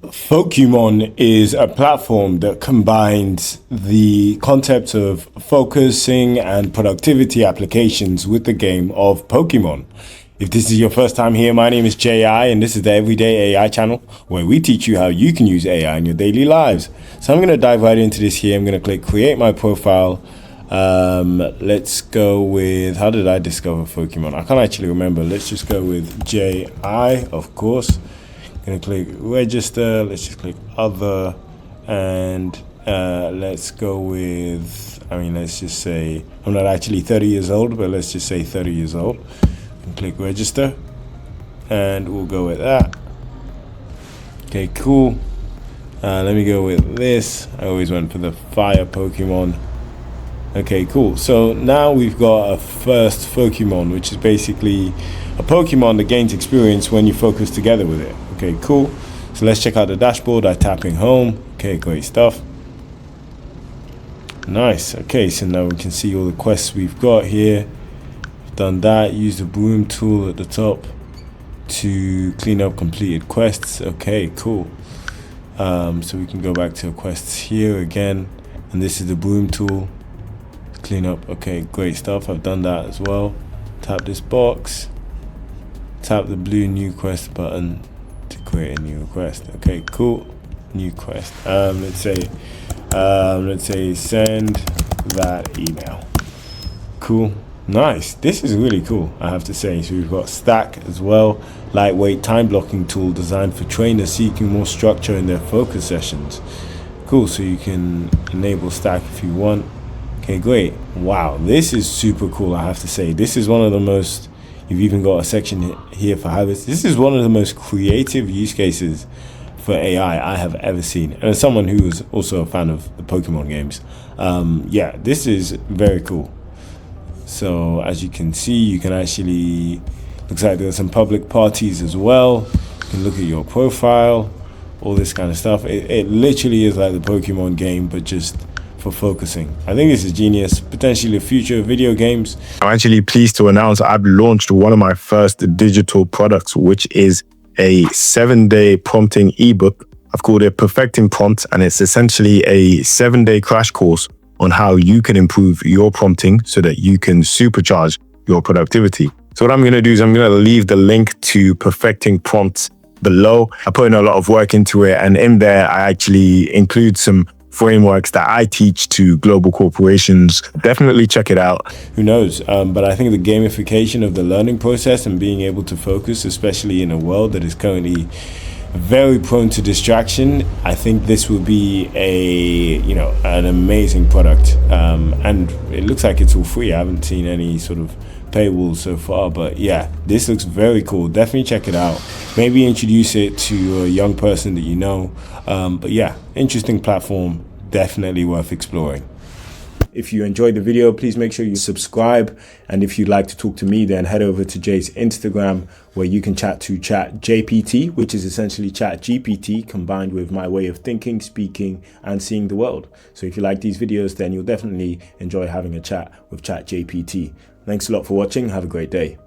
Focumon is a platform that combines the concepts of focusing and productivity applications with the game of Pokemon. If this is your first time here, my name is J.I. and this is the Everyday AI channel where we teach you how you can use AI in your daily lives. So I'm going to dive right into this here. I'm going to click create my profile. Let's go with, how did I discover Pokemon? I can't actually remember. Let's just go with J.I. of course. Gonna click register, let's just click other, and let's go with, let's just say, I'm not actually 30 years old, but let's just say 30 years old. And click register, and we'll go with that. Okay, cool. Let me go with this. I always went for the fire Pokemon. Okay, cool. So now we've got a first Pokemon, which is basically a Pokemon that gains experience when you focus together with it. Okay, cool. So let's check out the dashboard by tapping home. Okay, great stuff. Nice. Okay, so now we can see all the quests we've got here. We've done that. Use the broom tool at the top to clean up completed quests. Okay, cool. So we can go back to quests here again. And this is the broom tool. Clean up. Okay, great stuff. I've done that as well. Tap this box. Tap the blue new quest button to create a new request. Okay, cool. New quest. Let's say send that email. Cool. Nice. This is really cool, I have to say. So we've got Stack as well, lightweight time blocking tool designed for trainers seeking more structure in their focus sessions. Cool. So you can enable Stack if you want. Okay, great. Wow, this is super cool, I have to say. This is one of the most, you've even got a section here for habits. This is one of the most creative use cases for AI I have ever seen. And as someone who is also a fan of the Pokemon games, yeah, this is very cool. So as you can see, you can actually, looks like there's some public parties as well. You can look at your profile, all this kind of stuff. It literally is like the Pokemon game, but just for focusing. I think this is genius. Potentially the future of video games. I'm actually pleased to announce I've launched one of my first digital products, which is a 7-day prompting ebook. I've called it Perfecting Prompt, and it's essentially a 7-day crash course on how you can improve your prompting so that you can supercharge your productivity. So what I'm going to do is I'm going to leave the link to Perfecting Prompts below. I put in a lot of work into it, and in there I actually include some frameworks that I teach to global corporations. Definitely check it out. Who knows? But I think the gamification of the learning process and being able to focus, especially in a world that is currently very prone to distraction, I think this will be an amazing product. And it looks like it's all free. I haven't seen any sort of paywall so far, but yeah, this looks very cool. Definitely check it out. Maybe introduce it to a young person that you know. But yeah, interesting platform, definitely worth exploring. If you enjoyed the video, please make sure you subscribe. And if you'd like to talk to me, then head over to Jay's Instagram, where you can chat to ChatJPT, which is essentially ChatGPT combined with my way of thinking, speaking, and seeing the world. So if you like these videos, then you'll definitely enjoy having a chat with ChatJPT. Thanks a lot for watching. Have a great day.